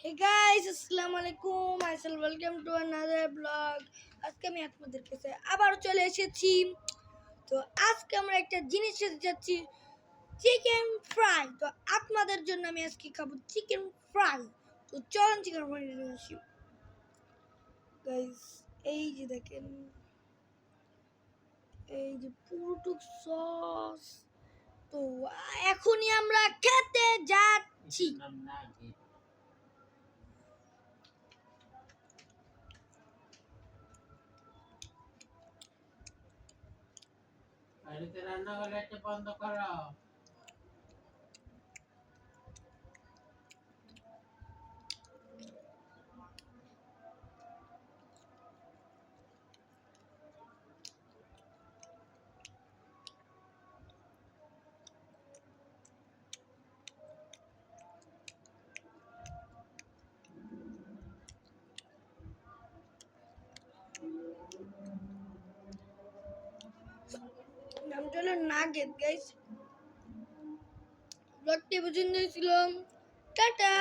Hey guys, আসসালামু আলাইকুম। Micellar welcome to another blog. আজকে আমি আপনাদের কাছে আবার চলে এসেছি। তো আজকে আমরা একটা জিনিস খেতে যাচ্ছি, চিকেন ফ্রাই। তো আপনাদের জন্য আমি আজকে খাবো চিকেন ফ্রাই। তো চলুন চিকেন ফ্রাই নিয়ে আসি। গাইস, এই যে দেখেন, এই যে পুরোটুক সস। তো এখনই আমরা খেতে যাচ্ছি। বাড়িতে রান্না করে একটা বন্ধ করো। নামটা হলো নাগেট গাইস। ব্লগটি পছন্দ ছিল, টাটা।